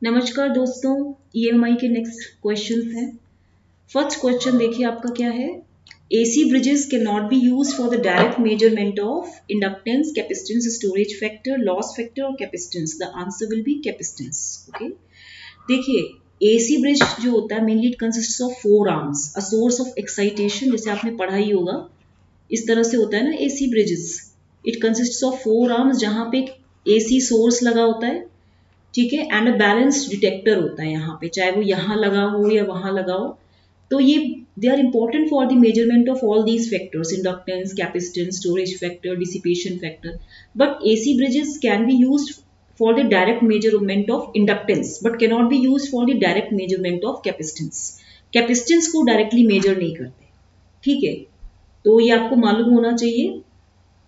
नमस्कार दोस्तों, ईएमआई के नेक्स्ट क्वेश्चंस हैं। फर्स्ट क्वेश्चन देखिए आपका क्या है। AC bridges cannot be used for the direct measurement of inductance, capacitance, storage factor, loss factor और capacitance. The answer will be capacitance. Okay. देखिए AC bridge जो होता है mainly it consists of four arms, a source of excitation जैसे आपने पढ़ा ही होगा, इस तरह से होता है ना AC bridges. It consists of four arms जहाँ पे AC source लगा होता है, ठीक है, एंड अ बैलेंस्ड डिटेक्टर होता है यहाँ पे, चाहे वो यहाँ लगा हो या वहां लगा हो। तो ये they are important for the measurement of all these factors, inductance, capacitance, storage factor, dissipation factor. But AC bridges can be used for the direct measurement of inductance but cannot be used for the direct measurement of capacitance. Capacitance को directly measure नहीं करते, ठीक है, तो ये आपको मालूम होना चाहिए।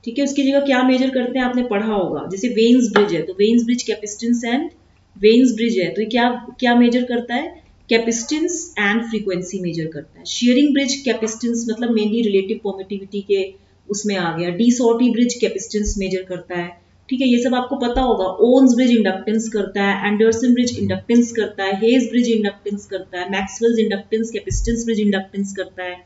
ठीक है, उसकी जगह क्या मेजर करते हैं आपने पढ़ा होगा, जैसे वेन्स ब्रिज है तो veins bridge capacitance and veins bridge है तो क्या क्या मेजर करता है, कैपेसिटेंस एंड फ्रीक्वेंसी मेजर करता है। शेयरिंग ब्रिज कैपेसिटेंस मतलब मेनली रिलेटिव परमिटिविटी के उसमें आ गया। डी सॉर्टी ब्रिज कैपेसिटेंस मेजर करता है, ठीक है, ये सब आपको पता होगा। ओन्स ब्रिज इंडक्टेंस करता है, एंडरसन ब्रिज इंडक्टेंस करता है, हेज ब्रिज इंडक्टेंस करता है, Maxwell's inductance capacitance bridge inductance करता है।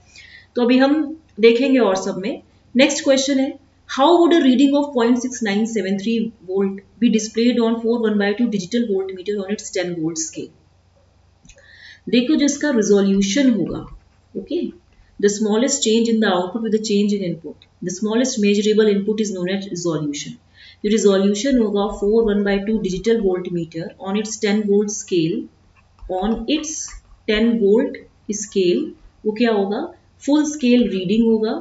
तो अभी हम देखेंगे और सब में। नेक्स्ट क्वेश्चन है, how would a reading of 0.6973 volt be displayed on 4 1/2 digital voltmeter on its 10 volt scale? देखो जिसका रिजोल्यूशन होगा, okay, the smallest change in the output with the change in input, the smallest measurable input is known as resolution. जो resolution होगा 4 1/2 digital voltmeter on its 10 volt scale, on its 10 volt scale, वो क्या होगा, full scale reading होगा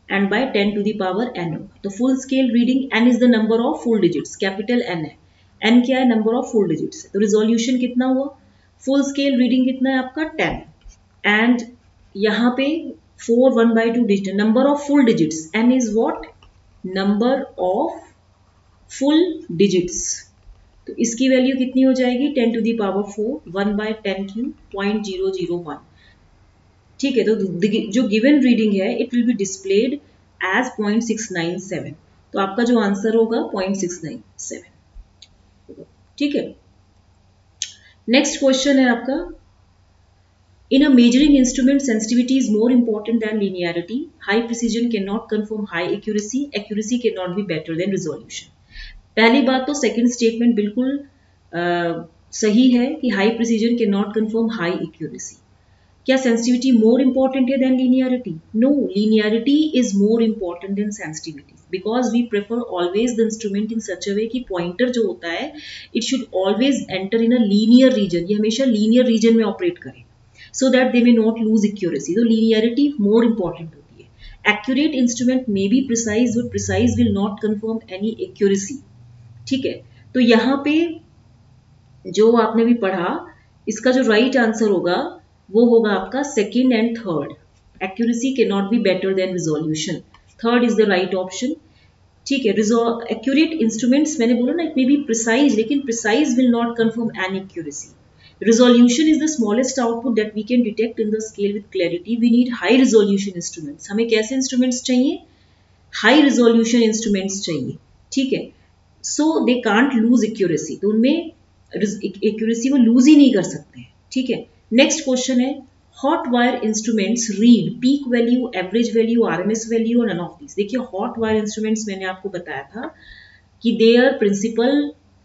and by 10 to the power n होगा। तो full scale reading n is the number of full digits, capital n है, n क्या है, number of full digits है। तो रिजोल्यूशन कितना हुआ, फुल स्केल रीडिंग कितना है आपका 10, एंड यहाँ पे 4 1/2 digit, number of full digits, n is what, number of full digits. तो इसकी वैल्यू कितनी हो जाएगी, 10 to the power 4, 1/10³ 0.001। ठीक है, तो जो गिवन रीडिंग है it will be displayed as 0.697। तो आपका जो आंसर होगा 0.697। ठीक है, नेक्स्ट क्वेश्चन है आपका, in a measuring instrument sensitivity is more important than linearity, high precision can not confirm high accuracy, accuracy can not be better than resolution. पहली बात तो सेकंड स्टेटमेंट बिल्कुल सही है कि high precision can not confirm high accuracy. क्या sensitivity more important है than linearity? No, linearity is more important than sensitivity because we prefer always the instrument in such a way कि pointer जो होता है it should always enter in a linear region, ये हमेशा linear region में operate करे so that they may not lose accuracy. तो linearity more important होती है। Accurate instrument may be precise but precise will not confirm any accuracy. ठीक है, तो यहाँ पे जो आपने भी पढ़ा इसका जो राइट आंसर होगा वो होगा आपका second and third. Accuracy can not be better than resolution, third is the right option. ठीक है, एक्यूरेट इंस्ट्रूमेंट्स मैंने बोला ना इट मे बी प्रिसाइज, लेकिन precise will not confirm an accuracy. Resolution is the smallest output that we can detect in the scale with clarity. We need high resolution instruments. हमें कैसे instruments चाहिए, high resolution instruments चाहिए। ठीक है, सो they can't loose accuracy, तो उनमें accuracy वो loose ही नहीं कर सकते। ठीक है, नेक्स्ट क्वेश्चन है, hot wire instruments read peak value, average value, RMS value और नन ऑफ दिस। देखिए हॉट वायर इंस्ट्रूमेंट्स मैंने आपको बताया था कि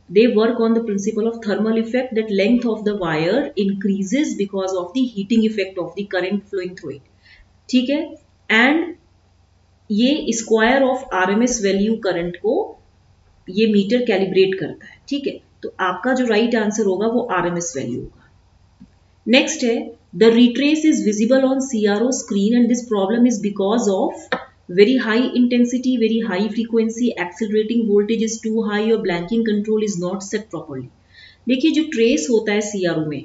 they work on the principle of thermal effect, that length of the wire increases because of the heating effect of the current flowing through it. ठीक है, and ये square of RMS value current को ये metre calibrate करता है। ठीक है, तो आपका जो राइट आंसर होगा वो आरएमएस वैल्यू होगा। नेक्स्ट है, the retrace is visible on CRO screen and this problem is because of very high intensity, very high frequency, accelerating voltage is too high or blanking control is not set properly. देखिए जो trace होता है CRO में,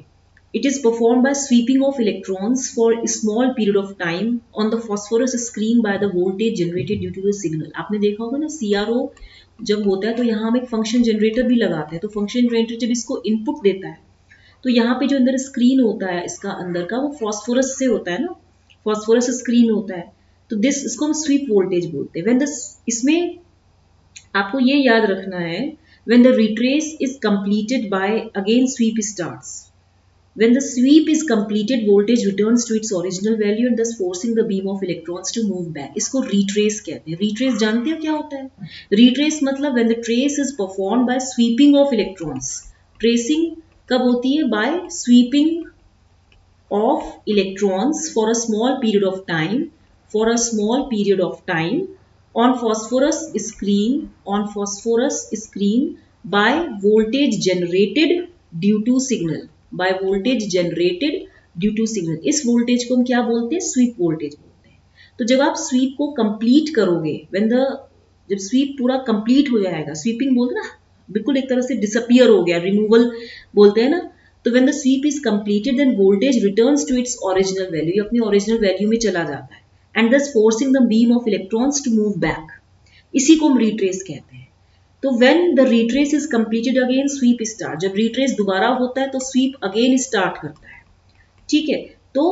it is performed by sweeping of electrons for a small period of time on the phosphorus screen by the voltage generated due to the signal. आपने देखा होगा ना CRO जब होता है तो यहाँ हम एक फंक्शन जनरेटर भी लगाते हैं, तो फंक्शन जनरेटर जब इसको इनपुट देता है तो यहाँ पे जो अंदर स्क्रीन होता है इसका अंदर का वो फॉस्फोरस से होता है ना, फॉस्फोरस स्क्रीन होता है, तो दिस इसको हम स्वीप वोल्टेज बोलते हैं। व्हेन दिस, इसमें आपको ये याद रखना है When the retrace is completed by, again sweep starts. When the sweep is completed, voltage returns to its original value and thus forcing the beam of electrons to move back. इसको retrace कहते हैं. Retrace जानते हैं क्या होता है? Retrace मतलब when the trace is performed by sweeping of electrons. Tracing कब होती है? By sweeping of electrons for a small period of time, on phosphorus screen by voltage generated due to signal. इस वोल्टेज को हम क्या बोलते हैं? स्वीप वोल्टेज बोलते हैं. तो जब आप स्वीप को कंप्लीट करोगे, जब स्वीप पूरा कंप्लीट हो जाएगा, स्वीपिंग बोलते हैं ना, बिल्कुल एक तरह से डिसअपियर हो गया, रिमूवल बोलते हैं ना. तो when the sweep is completed then voltage returns to its original value, ये अपनी ओरिजिनल वैल्यू में चला जाता है, and thus forcing the beam of electrons to move back. इसी को हम रिट्रेस कहते हैं. तो when the retrace is completed again sweep start. जब रिट्रेस दोबारा होता है तो स्वीप अगेन स्टार्ट करता है. ठीक है. तो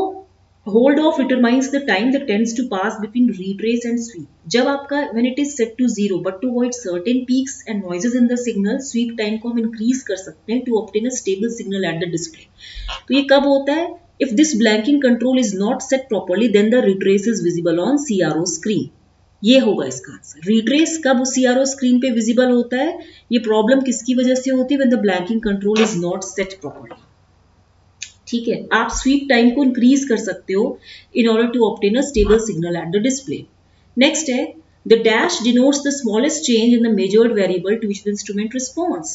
hold off determines the time that tends to pass between retrace and sweep. जब आपका when it is set to 0 but to avoid certain peaks and noises in the signal, sweep time को हम increase कर सकते हैं to obtain a stable signal at the display. तो ये कब होता है? If this blanking control is not set properly then the retrace is visible on CRO screen. ये होगा इसका आंसर. रिट्रेस कब सीआरओ स्क्रीन पे विजिबल होता है? ये प्रॉब्लम किसकी वजह से होती है? When the blanking control is not set properly. ठीक है. आप स्वीप टाइम को इंक्रीज कर सकते हो in order to obtain a stable signal at the display. Next है the dash denotes the smallest change in the measured variable to which the instrument responds.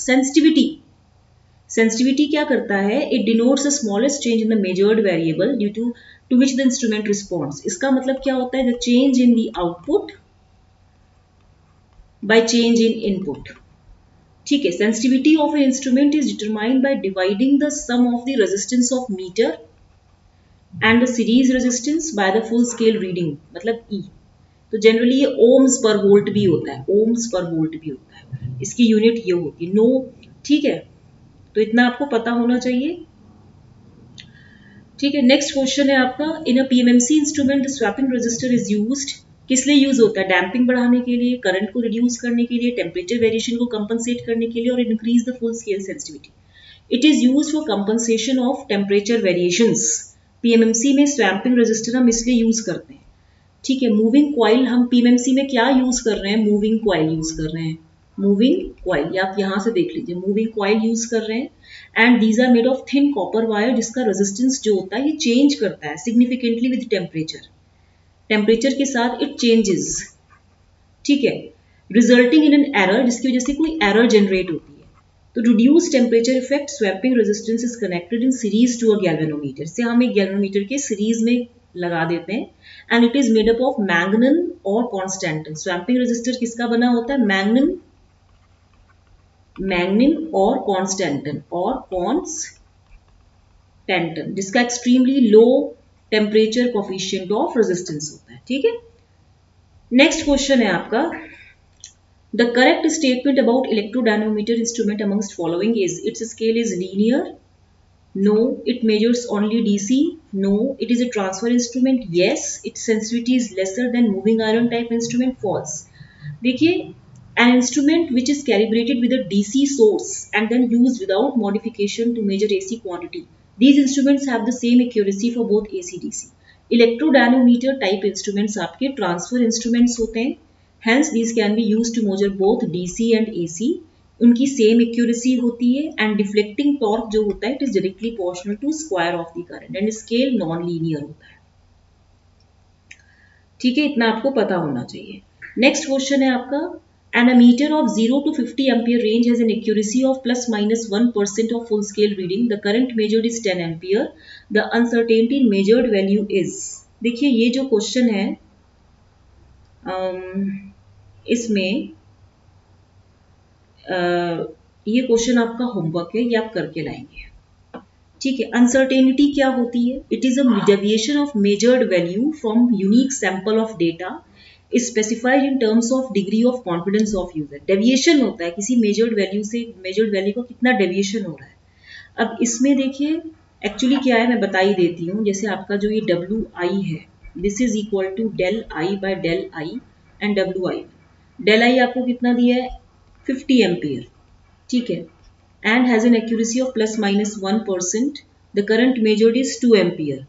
Sensitivity क्या करता है? It denotes the smallest change in the measured variable due to which the instrument responds. इसका मतलब क्या होता है? The change in the output by change in input. ठीक है. Sensitivity of an instrument is determined by dividing the sum of the resistance of meter and the series resistance by the full scale reading, मतलब E. तो generally ये ohms पर volt भी होता है. इसकी यूनिट ये होती है नो. ठीक है. तो इतना आपको पता होना चाहिए. ठीक है. नेक्स्ट क्वेश्चन है आपका, in a PMMC instrument the swamping resistor is used. किस लिए यूज होता है? डैम्पिंग बढ़ाने के लिए, करंट को रिड्यूस करने के लिए, टेम्परेचर वेरिएशन को कंपनसेट करने के लिए और increase the full scale sensitivity. It is use for compensation of temperature variations. PMMC में स्वैपिंग रजिस्टर हम इसलिए यूज करते हैं. ठीक है. मूविंग कॉइल, हम पीएमएमसी में क्या यूज कर रहे हैं? मूविंग कॉइल यूज कर रहे हैं. मूविंग कॉइल आप यहां से देख लीजिए, मूविंग कॉइल यूज कर रहे हैं. And these are made of thin copper wire जिसका रेजिस्टेंस जो होता है ये चेंज करता है सिग्निफिकेंटली विद टेम्परेचर के साथ इट चेंजेस. ठीक है. रिजल्टिंग इन एन एरर, जिसकी वजह से कोई एरर जनरेट होती है. तो reduce temperature effect swamping resistance is connected in series to a galvanometer. से हम एक गैल्वेनोमीटर के सीरीज में लगा देते हैं and it is made up of manganin और कॉन्स्टेंटन. स्वैपिंग रेजिस्टर किसका बना होता है? मैग्निन और कॉन्स्टेंटन जिसका extremely low temperature coefficient of resistance होता है. ठीक है. नेक्स्ट क्वेश्चन है आपका, the correct statement about electrodynamometer instrument amongst following is its scale is linear. No, it measures only DC. No, it is a transfer instrument. Yes, its sensitivity is lesser than moving iron type instrument. False. देखिए, an instrument which is calibrated with a DC source and then used without modification to measure AC quantity. These instruments have the same accuracy for both AC DC. Electrodynamometer type instruments आपके transfer instruments होते हैं. Hence, these can be used to measure both DC and AC. उनकी same accuracy होती है and deflecting torque जो होता है it is directly proportional to square of the current and scale non linear होता है. ठीक है. इतना आपको पता होना चाहिए. नेक्स्ट क्वेश्चन है आपका, an ammeter of 0 to 50 ampere range has an accuracy of ±1% of full scale reading. The current measured is 10 ampere. The uncertainty in measured value is. देखिए ये जो क्वेश्चन है इसमें ये क्वेश्चन आपका होमवर्क है, ये आप करके लाएंगे. ठीक है. अनसर्टेनिटी क्या होती है? It is a deviation of measured value from unique sample of data is specified in terms of degree of confidence of user. Deviation होता है किसी मेजर्ड वैल्यू से, मेजर्ड वैल्यू का कितना डेविएशन हो रहा है. अब इसमें देखिए एक्चुअली क्या है, मैं बता ही देती हूँ. जैसे आपका जो ये WI है, this is equal to del I by del I and WI. Del I आपको कितना दिया है? 50 एम्पियर. ठीक है, and has an accuracy of ±1%, the current measured is 2 ampere,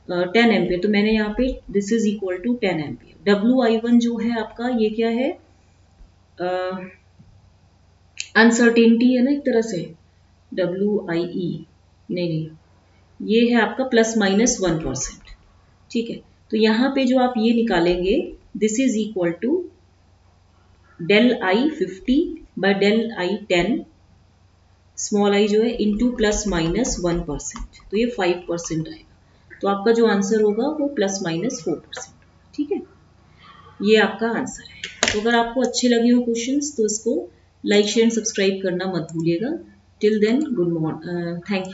10 ampere, तो मैंने यहाँ पे this is equal to 10 ampere. WI1 जो है आपका ये क्या है, अनसर्टेनिटी है ना एक तरह से, WIE नहीं, ये है आपका ±1%। ठीक है, तो यहाँ पे जो आप ये निकालेंगे, this is equal to ∆I50 by ∆I10 small I जो है इंटू ±1%, तो ये 5% आएगा। तो आपका जो आंसर होगा वो ±4%। ठीक है, ये आपका आंसर है। तो अगर आपको अच्छे लगे हो क्वेश्चंस तो इसको लाइक शेयर सब्सक्राइब करना मत भूलिएगा। Till then good morning, thank you.